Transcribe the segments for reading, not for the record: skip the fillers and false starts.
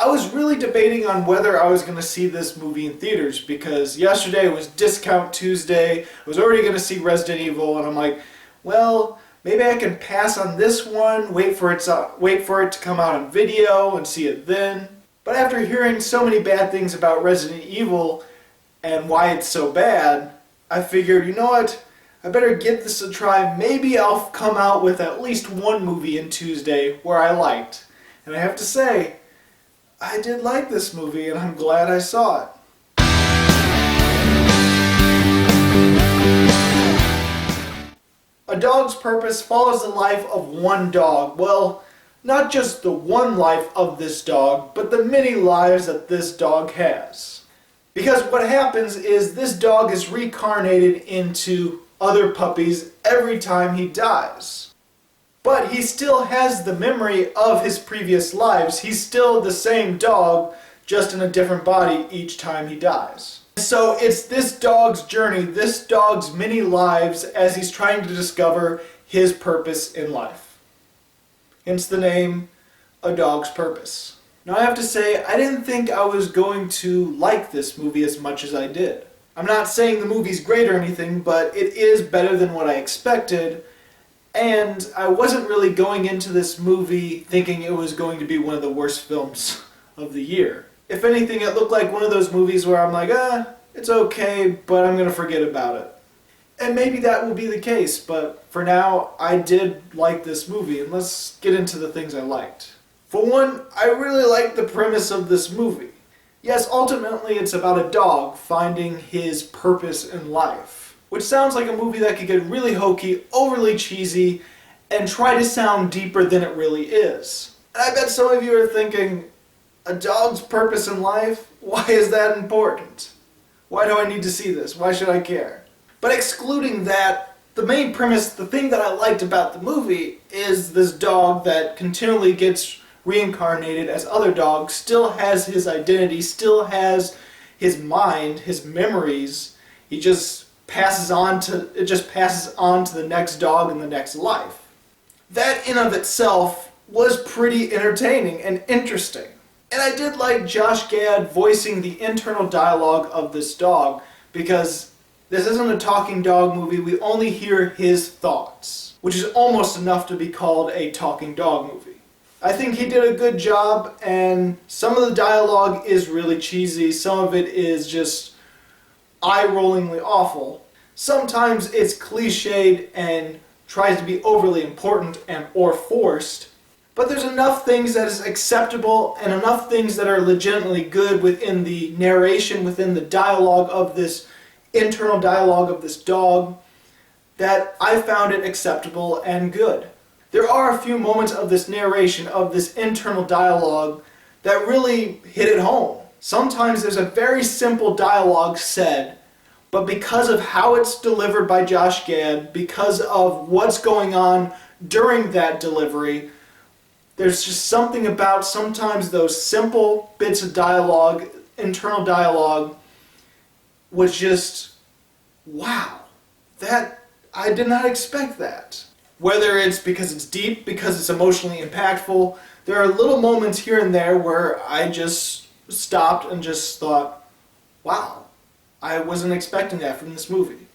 I was really debating on whether I was going to see this movie in theaters because yesterday was Discount Tuesday. I was already going to see Resident Evil, and I'm like, well, maybe I can pass on this one, wait for it to come out on video and see it then. But after hearing so many bad things about Resident Evil and why it's so bad, I figured, you know what? I better give this a try. Maybe I'll come out with at least one movie in Tuesday where I liked. And I have to say, I did like this movie, and I'm glad I saw it. A Dog's Purpose follows the life of one dog. Well, not just the one life of this dog, but the many lives that this dog has. Because what happens is this dog is reincarnated into other puppies every time he dies. But he still has the memory of his previous lives. He's still the same dog, just in a different body each time he dies. So it's this dog's journey, this dog's many lives as he's trying to discover his purpose in life. Hence the name, A Dog's Purpose. Now I have to say, I didn't think I was going to like this movie as much as I did. I'm not saying the movie's great or anything, but it is better than what I expected. And I wasn't really going into this movie thinking it was going to be one of the worst films of the year. If anything, it looked like one of those movies where I'm like, it's okay, but I'm going to forget about it. And maybe that will be the case, but for now, I did like this movie, and let's get into the things I liked. For one, I really liked the premise of this movie. Yes, ultimately it's about a dog finding his purpose in life. Which sounds like a movie that could get really hokey, overly cheesy, and try to sound deeper than it really is. And I bet some of you are thinking, a dog's purpose in life? Why is that important? Why do I need to see this? Why should I care? But excluding that, the main premise, the thing that I liked about the movie, is this dog that continually gets reincarnated as other dogs, still has his identity, still has his mind, his memories. It just passes on to the next dog in the next life. That in of itself was pretty entertaining and interesting. And I did like Josh Gad voicing the internal dialogue of this dog, because this isn't a talking dog movie, we only hear his thoughts, which is almost enough to be called a talking dog movie. I think he did a good job, and some of the dialogue is really cheesy, some of it is just eye-rollingly awful. Sometimes it's cliched and tries to be overly important or forced, but there's enough things that is acceptable and enough things that are legitimately good within the narration, within the dialogue of this internal dialogue of this dog, that I found it acceptable and good. There are a few moments of this narration, of this internal dialogue, that really hit it home. Sometimes there's a very simple dialogue said, but because of how it's delivered by Josh Gad, because of what's going on during that delivery, there's just something about sometimes those simple bits of dialogue, internal dialogue, was just, wow, I did not expect that. Whether it's because it's deep, because it's emotionally impactful, there are little moments here and there where I just stopped and just thought, wow, I wasn't expecting that from this movie.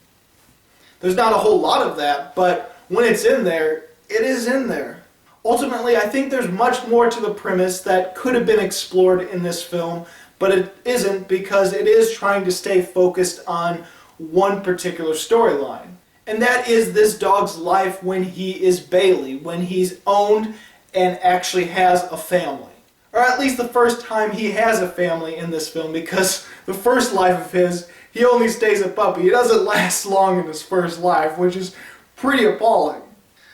There's not a whole lot of that, but when it's in there, it is in there. Ultimately, I think there's much more to the premise that could have been explored in this film, but it isn't because it is trying to stay focused on one particular storyline. And that is this dog's life when he is Bailey, when he's owned and actually has a family. Or at least the first time he has a family in this film, because the first life of his, he only stays a puppy. He doesn't last long in his first life, which is pretty appalling.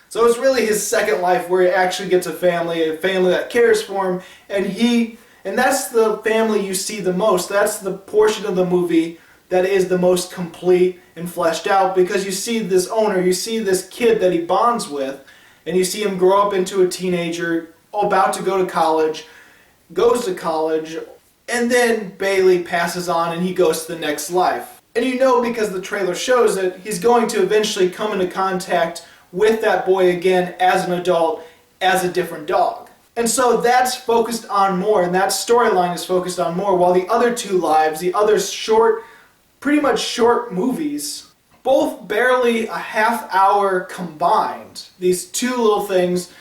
So it's really his second life where he actually gets a family that cares for him, and that's the family you see the most. That's the portion of the movie that is the most complete and fleshed out, because you see this owner, you see this kid that he bonds with, and you see him grow up into a teenager, about to go to college, goes to college, and then Bailey passes on and he goes to the next life. And you know, because the trailer shows it, he's going to eventually come into contact with that boy again as an adult, as a different dog. And so that's focused on more, and that storyline is focused on more, while the other two lives, the other pretty much short movies, both barely a half hour combined. These two little things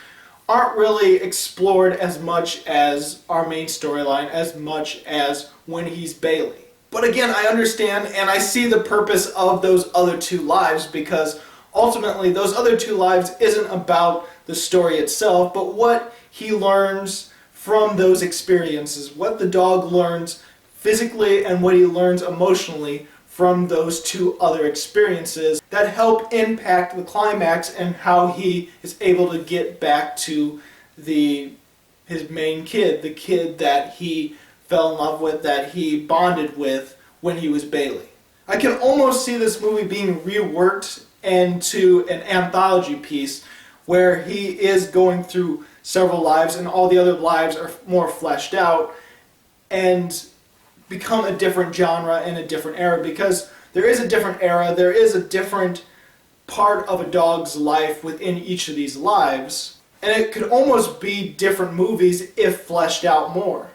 aren't really explored as much as our main storyline, as much as When He's Bailey. But again, I understand and I see the purpose of those other two lives, because ultimately those other two lives isn't about the story itself, but what he learns from those experiences, what the dog learns physically and what he learns emotionally from those two other experiences that help impact the climax and how he is able to get back to his main kid, the kid that he fell in love with, that he bonded with when he was Bailey. I can almost see this movie being reworked into an anthology piece where he is going through several lives and all the other lives are more fleshed out and become a different genre and a different era, because there is a different era, there is a different part of a dog's life within each of these lives, and it could almost be different movies if fleshed out more.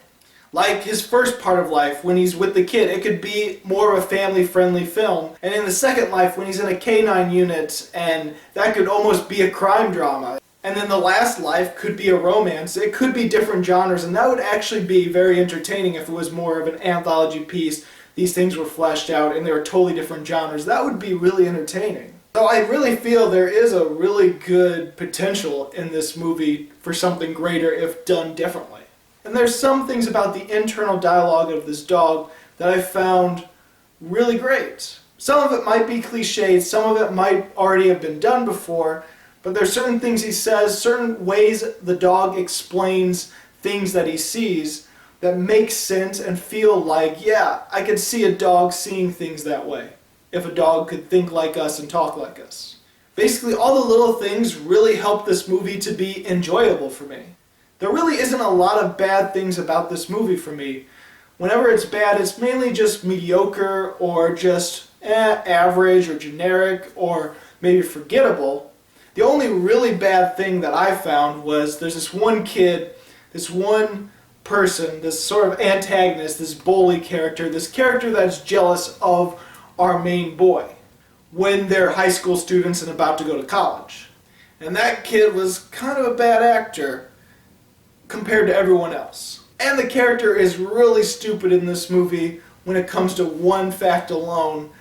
Like his first part of life, when he's with the kid, it could be more of a family-friendly film. And in the second life, when he's in a canine unit, and that could almost be a crime drama. And then the last life could be a romance. It could be different genres, and that would actually be very entertaining if it was more of an anthology piece. These things were fleshed out, and they were totally different genres. That would be really entertaining. So I really feel there is a really good potential in this movie for something greater if done differently. And there's some things about the internal dialogue of this dog that I found really great. Some of it might be cliched, some of it might already have been done before, but there's certain things he says, certain ways the dog explains things that he sees that make sense and feel like, yeah, I could see a dog seeing things that way, if a dog could think like us and talk like us. Basically, all the little things really help this movie to be enjoyable for me. There really isn't a lot of bad things about this movie for me. Whenever it's bad, it's mainly just mediocre or just average or generic or maybe forgettable. The only really bad thing that I found was there's this one kid, this one person, this sort of antagonist, this bully character, this character that's jealous of our main boy when they're high school students and about to go to college. And that kid was kind of a bad actor compared to everyone else. And the character is really stupid in this movie when it comes to one fact alone,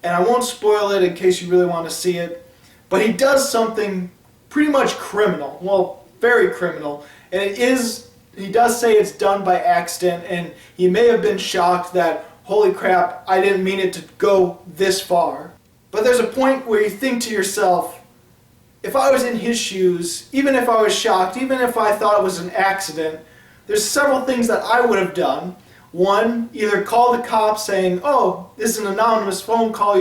and I won't spoil it in case you really want to see it, but he does something pretty much criminal, well, very criminal, and he does say it's done by accident, and he may have been shocked that, holy crap, I didn't mean it to go this far. But there's a point where you think to yourself, if I was in his shoes, even if I was shocked, even if I thought it was an accident, there's several things that I would have done. One, either call the cops saying, oh, this is an anonymous phone call,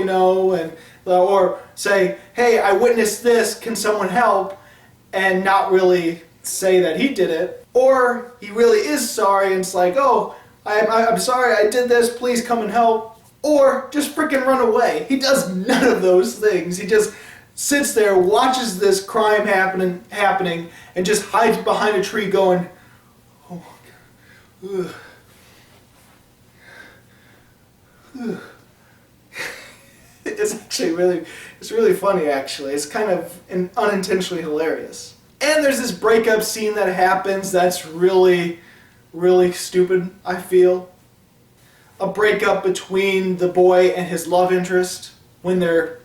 or say, hey, I witnessed this, can someone help? And not really say that he did it. Or he really is sorry and it's like, oh, I'm sorry, I did this, please come and help. Or just freaking run away. He does none of those things. He just sits there, watches this crime happening, and just hides behind a tree going, oh my God. Ugh. It's really funny actually. It's kind of unintentionally hilarious. And there's this breakup scene that happens that's really, really stupid, I feel. A breakup between the boy and his love interest when they're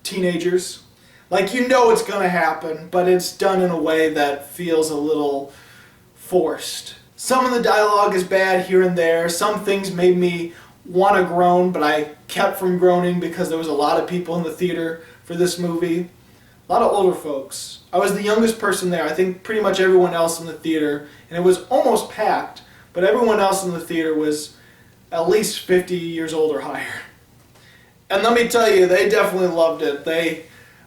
teenagers. Like, you know it's going to happen, but it's done in a way that feels a little forced. Some of the dialogue is bad here and there. Some things made me want to groan, but I kept from groaning because there was a lot of people in the theater for this movie. A lot of older folks. I was the youngest person there. I think pretty much everyone else in the theater, and it was almost packed, but everyone else in the theater was at least 50 years old or higher. And let me tell you, they definitely loved it.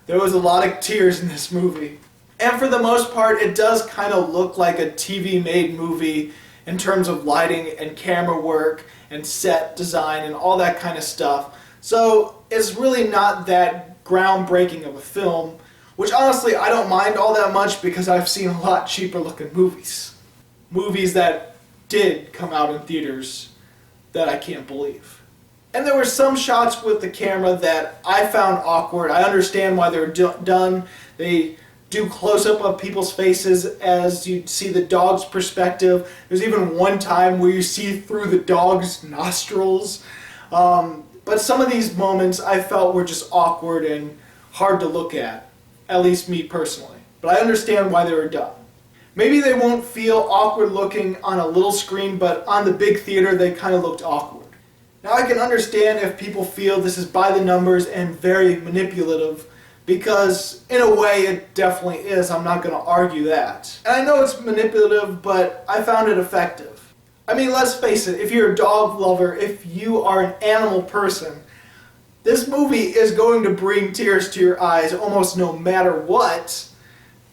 There was a lot of tears in this movie. And for the most part, it does kind of look like a TV-made movie in terms of lighting and camera work and set design and all that kind of stuff. So it's really not that groundbreaking of a film. Which honestly, I don't mind all that much because I've seen a lot cheaper looking movies. Movies that did come out in theaters that I can't believe. And there were some shots with the camera that I found awkward. I understand why they're done. They do close-up of people's faces as you see the dog's perspective. There's even one time where you see through the dog's nostrils. But some of these moments I felt were just awkward and hard to look at least me personally. But I understand why they were done. Maybe they won't feel awkward looking on a little screen, but on the big theater they kind of looked awkward. Now I can understand if people feel this is by the numbers and very manipulative, because in a way it definitely is. I'm not going to argue that. And I know it's manipulative, but I found it effective. I mean, let's face it, if you're a dog lover, if you are an animal person, this movie is going to bring tears to your eyes almost no matter what,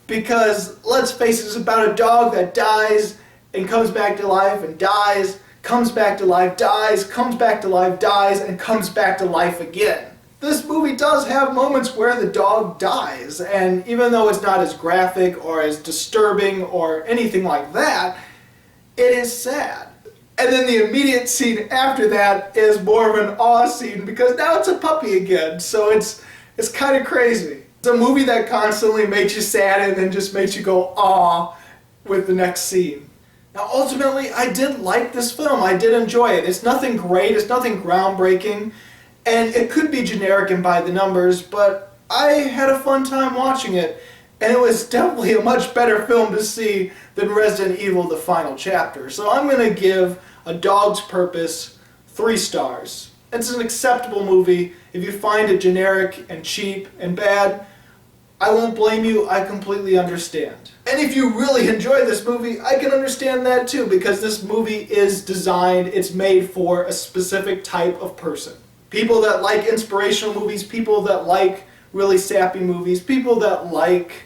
because let's face it, it's about a dog that dies and comes back to life and dies, comes back to life, dies, comes back to life, dies, and comes back to life again. This movie does have moments where the dog dies, and even though it's not as graphic or as disturbing or anything like that, it is sad. And then the immediate scene after that is more of an awe scene because now it's a puppy again, so it's kind of crazy. It's a movie that constantly makes you sad and then just makes you go aw with the next scene. Now ultimately, I did like this film. I did enjoy it. It's nothing great, it's nothing groundbreaking, and it could be generic and by the numbers, but I had a fun time watching it, and it was definitely a much better film to see than Resident Evil: The Final Chapter. So I'm going to give A Dog's Purpose 3 stars. It's an acceptable movie. If you find it generic and cheap and bad, I won't blame you. I completely understand. And if you really enjoy this movie, I can understand that too, because this movie is designed, it's made for a specific type of person. People that like inspirational movies, people that like really sappy movies, people that like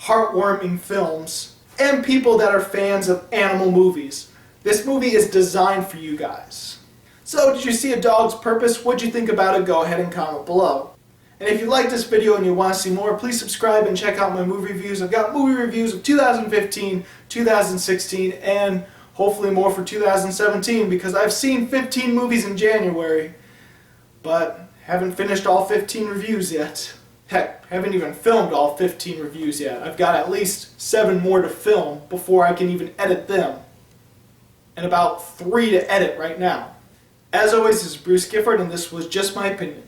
heartwarming films, and people that are fans of animal movies. This movie is designed for you guys. So, did you see A Dog's Purpose? What'd you think about it? Go ahead and comment below. And if you like this video and you want to see more, please subscribe and check out my movie reviews. I've got movie reviews of 2015, 2016, and hopefully more for 2017, because I've seen 15 movies in January, but haven't finished all 15 reviews yet. Heck, haven't even filmed all 15 reviews yet. I've got at least 7 more to film before I can even edit them. And about 3 to edit right now. As always, this is Bruce Gifford, and this was Just My Opinion.